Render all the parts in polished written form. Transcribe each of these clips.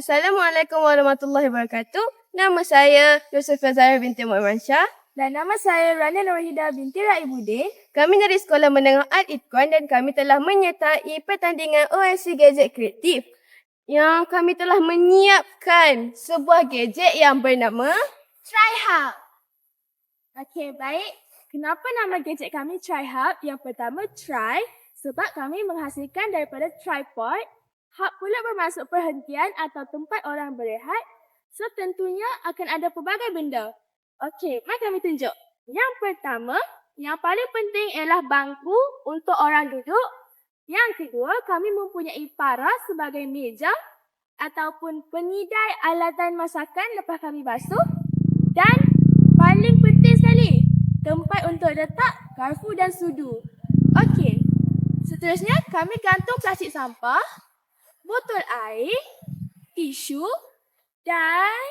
Assalamualaikum warahmatullahi wabarakatuh. Nama saya Yusufia Zahra binti Muhammad Syah. Dan nama saya Rania Nurhidah binti Raibudin. Kami dari Sekolah Menengah Art Idkon dan kami telah menyertai pertandingan OIC Gadget Kreatif. Yang kami telah menyiapkan sebuah gadget yang bernama TryHub. Okey, baik. Kenapa nama gadget kami TryHub? Yang pertama, try sebab kami menghasilkan daripada tripod. Hub pula bermaksud perhentian atau tempat orang berehat. So, tentunya akan ada pelbagai benda. Okey, mari kami tunjuk. Yang pertama, yang paling penting ialah bangku untuk orang duduk. Yang kedua, kami mempunyai paras sebagai meja ataupun penyidai alatan masakan lepas kami basuh. Dan paling penting sekali, tempat untuk letak garpu dan sudu. Okey, seterusnya kami gantung plastik sampah, botol air, tisu dan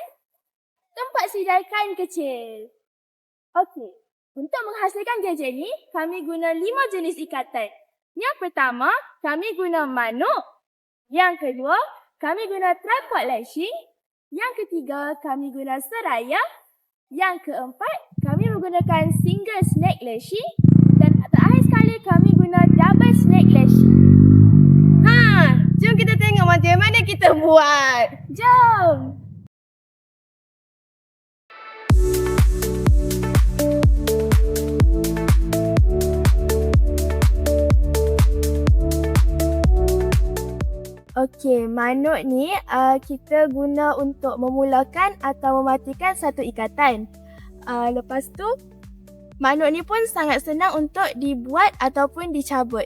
tempat sidai kain kecil. Okey, untuk menghasilkan gadget ni, kami guna 5 jenis ikatan. Yang pertama, kami guna manuk. Yang kedua, kami guna tripod lashing. Yang ketiga, kami guna seraya. Yang keempat, kami menggunakan single snake lashing. Dan terakhir sekali, kami guna double snake lashing. Jom kita tengok macam mana kita buat. Jom! Okey, manuk ni kita guna untuk memulakan atau mematikan satu ikatan. Lepas tu, manuk ni pun sangat senang untuk dibuat ataupun dicabut.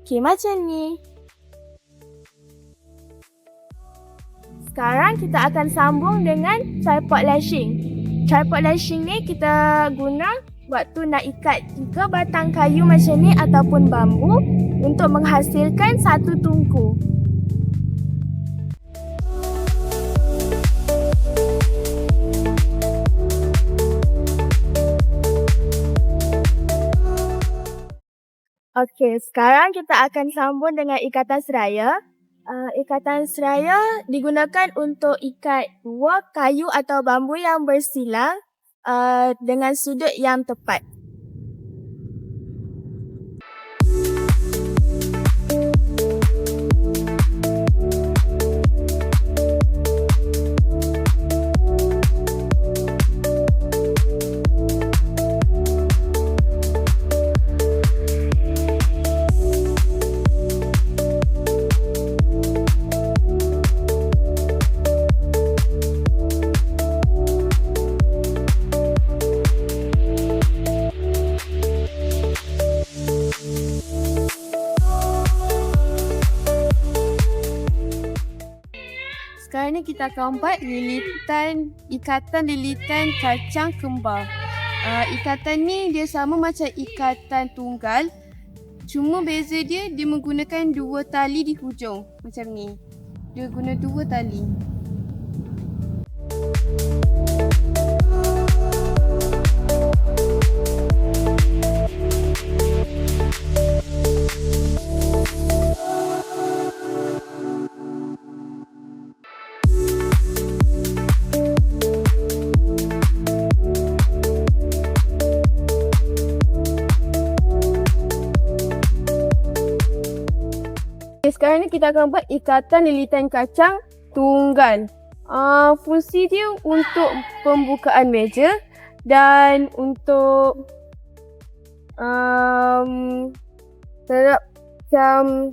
Okey, macam ni. Sekarang kita akan sambung dengan tripod lashing. Tripod lashing ni kita guna waktu nak ikat 3 batang kayu macam ni ataupun bambu untuk menghasilkan satu tungku. Okey, sekarang kita akan sambung dengan ikatan seraya. Ikatan seraya digunakan untuk ikat 2 kayu atau bambu yang bersilang dengan sudut yang tepat. Sekarang ni kita akan buat ikatan lilitan kacang kembar. Ikatan ni dia sama macam ikatan tunggal. Cuma beza dia menggunakan 2 tali di hujung. Macam ni. Dia guna 2 tali. Sekarang ni kita akan buat ikatan lilitan kacang tunggal. Fungsi dia untuk pembukaan meja dan untuk terap macam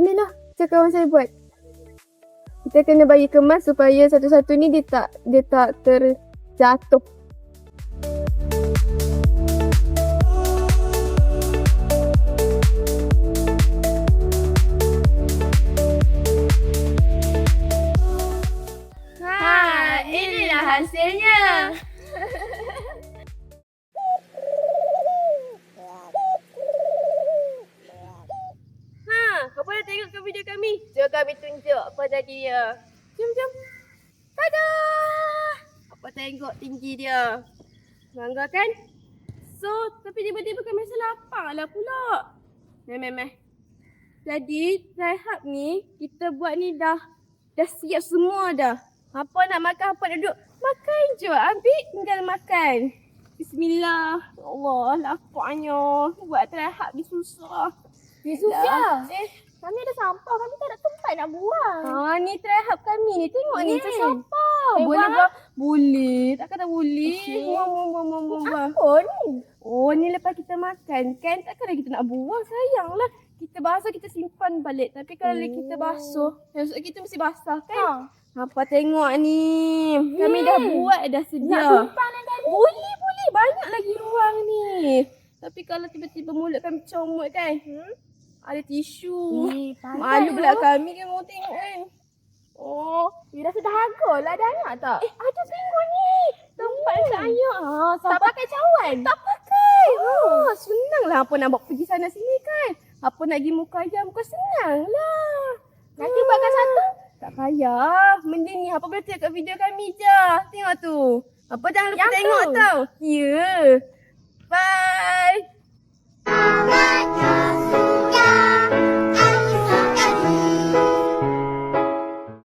ni lah macam kawan saya buat. Kita kena bagi kemas supaya satu-satu ni dia tak terjatuh. Inilah hasilnya. Kau boleh tengok video kami? Jom kami tunjuk apa jadi dia. Jom. Tada! Apa tengok tinggi dia. Bangga kan? basuh. Tapi tiba-tiba kami rasa lapar lah pula. Meh. Jadi, try hub ni, kita buat ni dah siap semua dah. Apa nak makan, apa nak duduk. Makan je. Habis, tinggal makan. Bismillah. Ya Allah, laparnya. Buat try hub ni susah. Sofia, kami ada sampah. Kami tak ada tempat nak buang. Ni try hub kami ni. Tengok ni, tersampah. Eh, Boleh buang buang? Boleh. Takkan tak boleh. Okey. Buang. Apa ni? Oh, ni lepas kita makan kan, takkanlah kita nak buang, sayanglah. Kita basuh, kita simpan balik. Tapi kalau kita basuh, maksud kita mesti basah kan? Apa tengok ni. Kami dah buat dah sedia. Nak tumpang nak tadi? Boleh. Banyak lagi ruang ni. Tapi kalau tiba-tiba mulut kami comot kan, ada tisu. Malu pula kami kan orang tengok kan. Oh, you rasa dahaga lah ada anak tak? Ada tengok ni. Tempat saya. Tak pakai cawan? Tak pakai. Senang lah apa nak bawa pergi sana sini kan. Apa nak pergi muka ayam muka senang lah. Nanti buatkan satu? Tak payah. Benda ni apa boleh tengok kat video kami je. Tengok tu. Apa jangan lupa Yang tengok tu? tau. Ya. Bye.